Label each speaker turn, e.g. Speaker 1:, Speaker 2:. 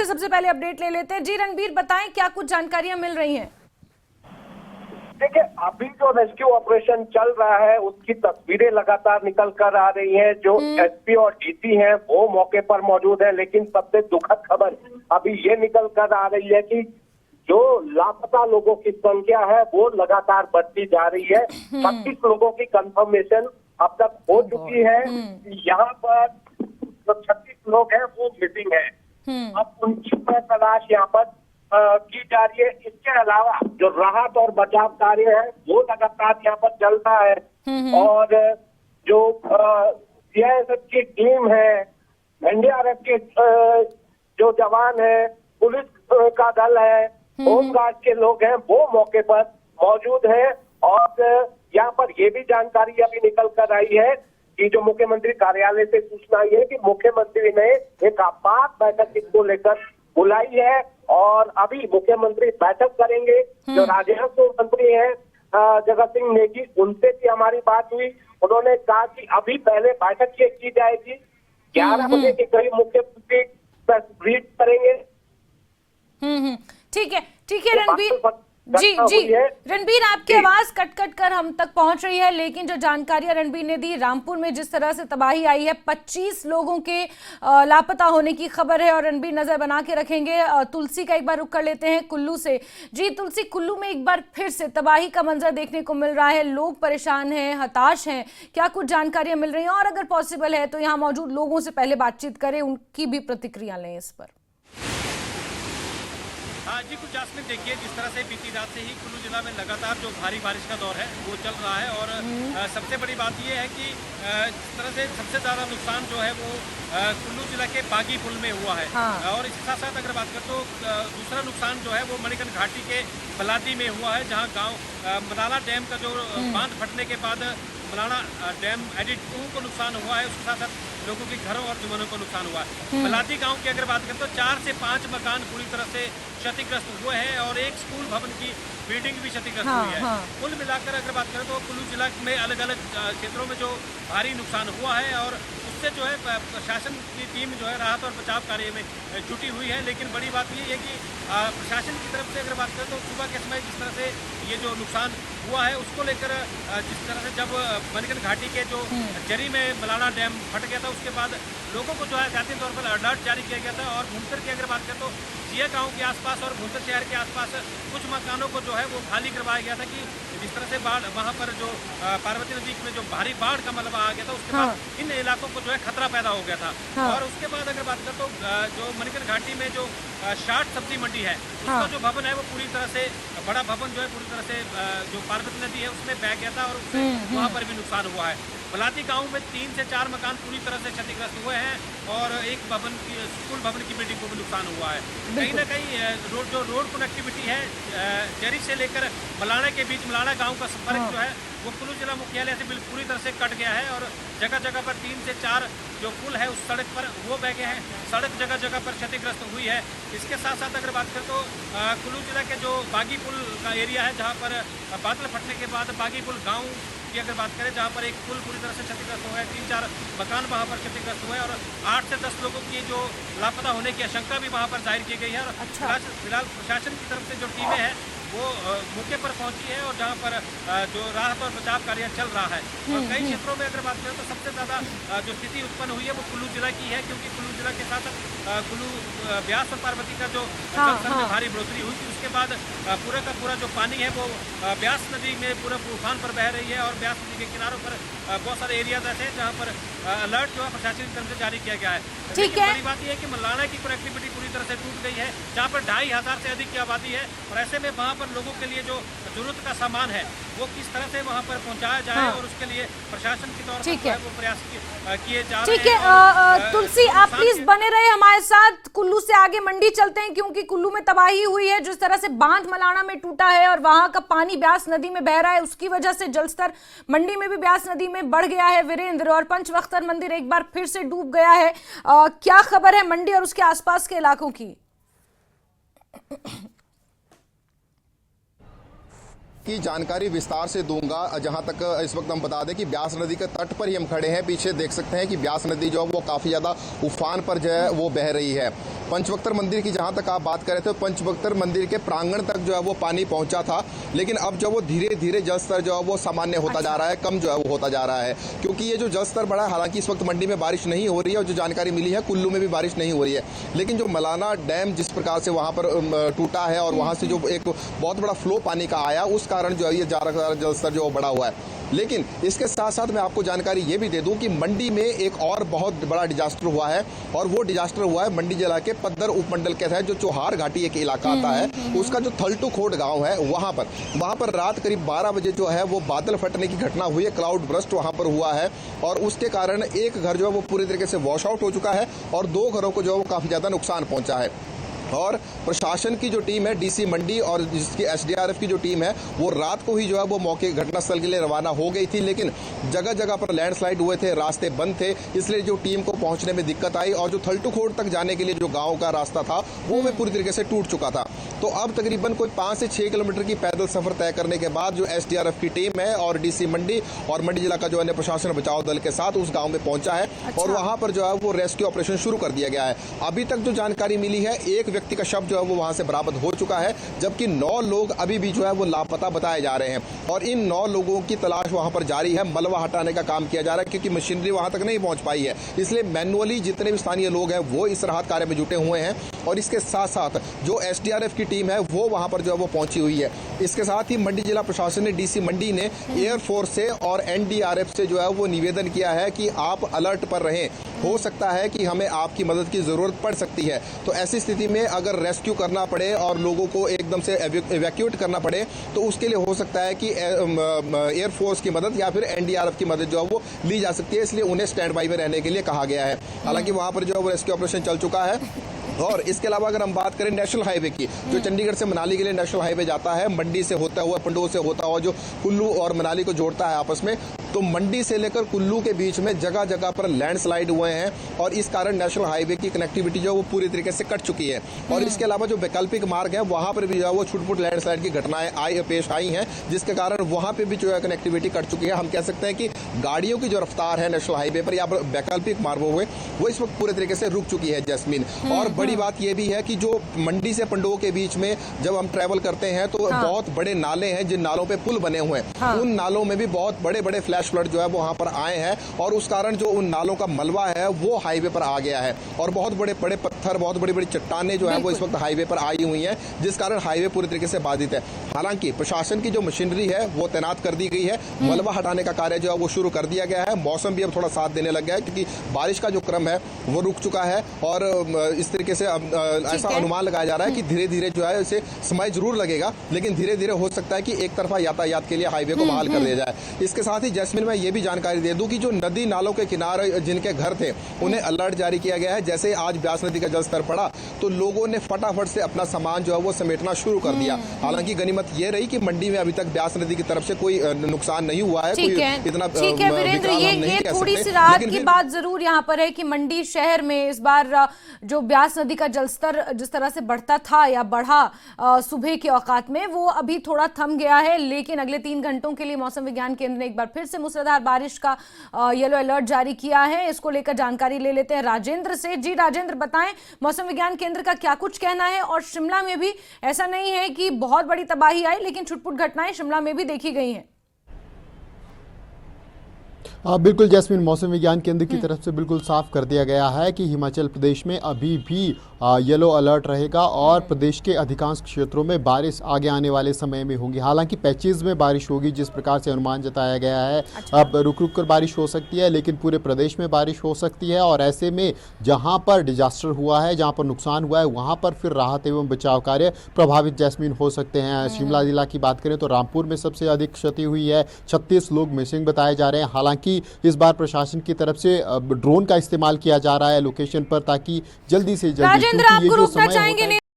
Speaker 1: सबसे पहले अपडेट ले लेते हैं। जी रणबीर, बताएं क्या कुछ जानकारियां मिल रही हैं।
Speaker 2: देखिए, अभी जो रेस्क्यू ऑपरेशन चल रहा है उसकी तस्वीरें लगातार निकल कर आ रही हैं। जो एसपी और डीसी हैं वो मौके पर मौजूद है, लेकिन सबसे दुखद खबर अभी ये निकल कर आ रही है कि जो लापता लोगों की संख्या है वो लगातार बढ़ती जा रही है। 36 लोगों की कंफर्मेशन अब तक हो चुकी है। यहाँ पर जो 36 लोग हैं वो मिसिंग है। अब उनकी तलाश यहाँ पर की जा रही है। इसके अलावा जो राहत और बचाव कार्य है वो लगातार यहाँ पर चल रहा है। और जो सीआईएसएफ की टीम है, एनडीआरएफ के जो जवान है, पुलिस का दल है, होमगार्ड के लोग हैं, वो मौके पर मौजूद है। और यहाँ पर ये भी जानकारी अभी निकल कर आई है कि जो मुख्यमंत्री कार्यालय से सूचना आई है कि मुख्यमंत्री ने एक आपात बैठक इसको लेकर बुलाई है और अभी मुख्यमंत्री बैठक करेंगे। जो राजस्व मंत्री हैं जगत सिंह नेगी, उनसे भी हमारी बात हुई। उन्होंने कहा कि अभी पहले बैठक ये की जाएगी, 11 बजे के करीब मुख्यमंत्री प्रेस ब्रीफ करेंगे।
Speaker 1: ठीक है रणबीर जी रणबीर, आपकी आवाज कट कट कर हम तक पहुंच रही है, लेकिन जो जानकारियां रणबीर ने दी, रामपुर में जिस तरह से तबाही आई है, 25 लोगों के लापता होने की खबर है। और रणबीर नजर बना के रखेंगे। तुलसी का एक बार रुख कर लेते हैं कुल्लू से। जी तुलसी, कुल्लू में एक बार फिर से तबाही का मंजर देखने को मिल रहा है। लोग परेशान हैं, हताश हैं, क्या कुछ जानकारियां मिल रही हैं? और अगर पॉसिबल है तो यहाँ मौजूद लोगों से पहले बातचीत करें, उनकी भी प्रतिक्रिया लें इस पर।
Speaker 3: हाँ जी, कुछ जासमीन देखिए, जिस तरह से बीती रात से ही कुल्लू जिला में लगातार जो भारी बारिश का दौर है वो चल रहा है। और सबसे बड़ी बात यह है कि जिस तरह से सबसे ज़्यादा नुकसान जो है वो कुल्लू जिला के बागी पुल में हुआ है। हाँ। और इसके साथ साथ अगर बात करें तो दूसरा नुकसान जो है वो मणिकर्ण घाटी के बलादी में हुआ है, जहाँ गाँव मलाना डैम का जो बांध फटने के बाद मलाना डैम एडिट को नुकसान हुआ है। उसके साथ साथ लोगों के घरों और जुबानों को नुकसान हुआ है। बलादी गांव की अगर बात करें तो 4 से 5 मकान पूरी तरह से क्षतिग्रस्त हुए हैं और एक स्कूल भवन की बिल्डिंग भी क्षतिग्रस्त हुई है। कुल मिलाकर अगर बात करें तो कुल्लू जिला में अलग अलग क्षेत्रों में जो भारी नुकसान हुआ है, और उससे जो है प्रशासन की टीम जो है राहत और बचाव कार्य में जुटी हुई है। लेकिन बड़ी बात ये है कि प्रशासन की तरफ से अगर बात करें तो सुबह के समय जिस तरह से ये जो नुकसान हुआ है उसको लेकर जिस तरह से जब मणिकर्ण घाटी के जो जरी में मलाना डैम फट गया था, उसके बाद लोगों को जो है जाती तौर पर अलर्ट जारी किया गया था। और भूंतर की अगर बात करें तो जिया गांव के आसपास और भूंतर शहर के आसपास कुछ मकानों को जो है वो खाली करवाया गया था कि जिस तरह से बाढ़ वहाँ पर जो पार्वती नदी में जो भारी बाढ़ का मलबा आ गया था, उसके बाद इन इलाकों को जो है खतरा पैदा हो गया था। और उसके बाद अगर बात करें तो जो मणिकर्ण घाटी में जो शार्ट सब्जी मंडी है, उसका जो भवन है वो पूरी तरह से बड़ा भवन जो है पूरी तरह से जो पार्वती नदी है उसमें बह गया था और उससे वहाँ पर भी नुकसान हुआ है। बलादी गांव में 3 से 4 मकान पूरी तरह से क्षतिग्रस्त हुए हैं और एक भवन की स्कूल भवन की बिल्डिंग को भी नुकसान हुआ है। कहीं ना कहीं रोड कनेक्टिविटी है जरी से लेकर मलाना के बीच, मलाना गांव का संपर्क जो है वो कुल्लू जिला मुख्यालय से बिल्कुल पूरी तरह से कट गया है। और जगह जगह पर 3 से 4 जो पुल है उस सड़क पर वो बह गए हैं। सड़क जगह जगह पर क्षतिग्रस्त हुई है। इसके साथ साथ अगर बात करें तो कुल्लू जिला के जो बागी पुल का एरिया है, जहाँ पर बादल फटने के बाद बागी पुल गाँव की अगर बात करें, जहाँ पर एक पुल पूरी तरह से क्षतिग्रस्त हुआ है, 3-4 मकान वहाँ पर क्षतिग्रस्त हुए हैं और 8 से 10 लोगों की जो लापता होने की आशंका भी वहाँ पर जाहिर की गई है। और फिलहाल प्रशासन की तरफ से जो टीमें हैं वो मौके पर पहुंची है और जहां पर जो राहत और बचाव कार्य चल रहा है। और कई क्षेत्रों में अगर बात करें तो सबसे ज़्यादा जो स्थिति उत्पन्न हुई है वो कुल्लू जिला की है, क्योंकि कुल्लू जिला के साथ कुल्लू ब्यास और पार्वती का जो जलस्तर में भारी बढ़ोतरी हुई थी, उसके बाद पूरा का पूरा जो पानी है वो ब्यास नदी में पूरा उफान पर बह रही है। और ब्यास नदी के किनारों पर बहुत सारे एरियाज ऐसे हैं जहाँ पर अलर्ट जो है प्रशासन की तरफ से जारी किया गया है। लेकिन बड़ी बात यह है कि मलाना की कनेक्टिविटी पूरी तरह से टूट गई है, जहाँ पर 2500 से अधिक की आबादी है। और ऐसे में वहाँ पर लोगों के लिए जो जरूरत का सामान है वो किस तरह से वहाँ पर पहुँचाया जाए और उसके लिए प्रशासन की तौर पर वो प्रयास किए जा रहे हैं।
Speaker 1: ठीक है तुलसी, आप प्लीज बने रहे हमारे साथ। कुल्लू से आगे मंडी चलते हैं, क्योंकि कुल्लू में तबाही हुई है। जिस तरह से बांध मलाना में टूटा है और वहां का पानी ब्यास नदी में बह रहा है, उसकी वजह से जलस्तर मंडी में भी ब्यास नदी में बढ़ गया है वीरेंद्र। और पंचवख्तर मंदिर एक बार फिर से डूब गया है। क्या खबर है मंडी और उसके आसपास के इलाकों की?
Speaker 4: की जानकारी विस्तार से दूंगा। जहां तक इस वक्त हम बता दें कि ब्यास नदी के तट पर ही हम खड़े हैं। पीछे देख सकते हैं कि ब्यास नदी जो है वो काफ़ी ज़्यादा उफान पर जो है वो बह रही है। पंचवक्तर मंदिर की जहां तक आप बात कर रहे थे, पंचवक्तर मंदिर के प्रांगण तक जो है वो पानी पहुंचा था, लेकिन अब जो वो धीरे धीरे जल स्तर जो है वो सामान्य होता जा रहा है, कम जो है वो होता जा रहा है, क्योंकि ये जो जल स्तर बढ़ा है, हालांकि इस वक्त मंडी में बारिश नहीं हो रही है और जो जानकारी मिली है कुल्लू में भी बारिश नहीं हो रही है, लेकिन जो मलाना डैम जिस प्रकार से वहां पर टूटा है और वहां से जो एक बहुत बड़ा फ्लो पानी का आया, उस कारण जो है ये जल स्तर जो बढ़ा हुआ है। लेकिन इसके साथ साथ मैं आपको जानकारी ये भी दे दूं कि मंडी में एक और बहुत बड़ा डिजास्टर हुआ है, और वो डिजास्टर हुआ है मंडी जिला के पद्दर उपमंडल के तहत जो चौहार घाटी एक इलाका आता है, उसका जो थलटू खोट गांव है, वहां पर रात करीब 12 बजे जो है वो बादल फटने की घटना हुई है, क्लाउड बर्स्ट वहां पर हुआ है, और उसके कारण एक घर जो है वो पूरी तरीके से वॉश आउट हो चुका है और 2 घरों को जो है वो काफी ज्यादा नुकसान पहुंचा है। और प्रशासन की जो टीम है डीसी मंडी और जिसकी एसडीआरएफ की जो टीम है वो रात को ही जो है वो मौके घटनास्थल के लिए रवाना हो गई थी, लेकिन जगह जगह पर लैंडस्लाइड हुए थे, रास्ते बंद थे, इसलिए जो टीम को पहुंचने में दिक्कत आई और जो थलटूखोड़ तक जाने के लिए जो गांव का रास्ता था वो भी पूरी तरीके से टूट चुका था। तो अब तकरीबन कोई 5 से 6 किलोमीटर की पैदल सफर तय करने के बाद जो एसडीआरएफ की टीम है और डीसी मंडी और मंडी जिला का जो अन्य प्रशासन बचाव दल के साथ उस गांव में पहुंचा है और वहां पर जो है वो रेस्क्यू ऑपरेशन शुरू कर दिया गया है। अभी तक जो जानकारी मिली है, एक व्यक्ति का शव जो है वो वहां से बरामद हो चुका है, जबकि 9 लोग अभी भी जो है वो लापता बताए जा रहे हैं और इन 9 लोगों की तलाश वहां पर जारी है। मलबा हटाने का काम किया जा रहा है क्योंकि मशीनरी वहां तक नहीं पहुंच पाई है, इसलिए मैनुअली जितने भी स्थानीय लोग हैं वो इस राहत कार्य में जुटे हुए हैं और इसके साथ साथ जो एसडीआरएफ की टीम है वो वहां पर जो है वो पहुंची हुई है। इसके साथ ही मंडी जिला प्रशासन ने डीसी मंडी ने एयरफोर्स से और एनडीआरएफ से जो है वो निवेदन किया है कि आप अलर्ट पर रहें, हो सकता है कि हमें आपकी मदद की जरूरत पड़ सकती है। तो ऐसी स्थिति में अगर रेस्क्यू करना पड़े और लोगों को एकदम से इवैक्यूएट करना पड़े तो उसके लिए हो सकता है कि एयरफोर्स की मदद या फिर एनडीआरएफ की मदद जो है वो ली जा सकती है, इसलिए उन्हें स्टैंड बाई में रहने के लिए कहा गया है। हालांकि वहां पर जो है वो रेस्क्यू ऑपरेशन चल चुका है। और इसके अलावा अगर हम बात करें नेशनल हाईवे की, जो चंडीगढ़ से मनाली के लिए नेशनल हाईवे जाता है, मंडी से होता हुआ, पंडोह से होता हुआ जो कुल्लू और मनाली को जोड़ता है आपस में, तो मंडी से लेकर कुल्लू के बीच में जगह जगह पर लैंडस्लाइड हुए हैं और इस कारण नेशनल हाईवे की कनेक्टिविटी जो वो पूरी तरीके से कट चुकी है। और इसके अलावा जो वैकल्पिक मार्ग है वहां पर भी जो है वो छुटपुट लैंडस्लाइड की घटनाएं पेश आई हैं, जिसके कारण वहां पे भी जो है कनेक्टिविटी कट चुकी है। हम कह सकते हैं कि गाड़ियों की जो रफ्तार है नेशनल हाईवे पर या वैकल्पिक मार्गों में वो इस वक्त पूरे तरीके से रुक चुकी है जैस्मीन। और बड़ी बात यह भी है कि जो मंडी से पंडोह के बीच में जब हम ट्रेवल करते हैं तो बहुत बड़े नाले हैं, जिन नालों पे पुल बने हुए हैं, उन नालों में भी बहुत बड़े बड़े फ्लैश फ्लड जो है वो वहां पर आए हैं और उस कारण जो उन नालों का मलबा है वो हाईवे पर आ गया है और बहुत बड़े बड़े पत्थर, बहुत बड़ी बड़ी चट्टाने जो है वो इस वक्त हाईवे पर आई हुई हैं, जिस कारण हाईवे पूरी तरीके से बाधित है। हालांकि प्रशासन की जो मशीनरी है वो तैनात कर दी गई है, मलबा हटाने का कार्य जो है वो शुरू कर दिया गया है। मौसम भी अब थोड़ा साथ देने लग गया है क्योंकि बारिश का जो क्रम है वो रुक चुका है और इस तरीके से ऐसा अनुमान लगाया जा रहा है कि धीरे धीरे जो है इसे समय जरूर लगेगा, लेकिन धीरे धीरे हो सकता है कि एक तरफा यातायात के लिए हाईवे को बहाल कर दिया जाए। इसके साथ ही जैस्मिन में ये भी जानकारी दे दूं कि जो नदी नालों के किनारे जिनके घर थे उन्हें अलर्ट जारी किया गया है। जैसे आज ब्यास नदी का जलस्तर पड़ा तो लोगों ने फटाफट से अपना सामान जो है वो समेटना शुरू कर दिया। हालांकि गनीमत ये रही कि मंडी में अभी तक ब्यास नदी की तरफ से कोई नुकसान नहीं हुआ है, कोई इतना
Speaker 1: ठीक है वीरेंद्र, ये थोड़ी सी राहत की बात जरूर यहाँ पर है कि मंडी शहर में इस बार जो ब्यास नदी का जलस्तर जिस तरह से बढ़ता था या बढ़ा सुबह के औकात में, वो अभी थोड़ा थम गया है, लेकिन अगले 3 घंटों के लिए मौसम विज्ञान केंद्र ने एक बार फिर से मूसलाधार बारिश का येलो अलर्ट जारी किया है। इसको लेकर जानकारी ले लेते हैं राजेंद्र से। जी राजेंद्र, बताएं मौसम विज्ञान केंद्र का क्या कुछ कहना है और शिमला में भी ऐसा नहीं है कि बहुत बड़ी तबाही आई, लेकिन छुटपुट घटनाएं शिमला में भी देखी गई हैं।
Speaker 5: बिल्कुल जैस्मिन, मौसम विज्ञान केंद्र की तरफ से बिल्कुल साफ कर दिया गया है कि हिमाचल प्रदेश में अभी भी येलो अलर्ट रहेगा और प्रदेश के अधिकांश क्षेत्रों में बारिश आगे आने वाले समय में होगी। हालांकि पैचेज में बारिश होगी जिस प्रकार से अनुमान जताया गया है। अब रुक रुक कर बारिश हो सकती है, लेकिन पूरे प्रदेश में बारिश हो सकती है और ऐसे में जहां पर डिजास्टर हुआ है, जहां पर नुकसान हुआ है, वहां पर फिर राहत एवं बचाव कार्य प्रभावित जैस्मिन हो सकते हैं। शिमला जिला की बात करें तो रामपुर में सबसे अधिक क्षति हुई है, 36 लोग मिसिंग बताए जा रहे हैं। हालांकि इस बार प्रशासन की तरफ से ड्रोन का इस्तेमाल किया जा रहा है लोकेशन पर, ताकि जल्दी से जल्दी
Speaker 1: राजेंद्र आपको रोकना चाहेंगे नहीं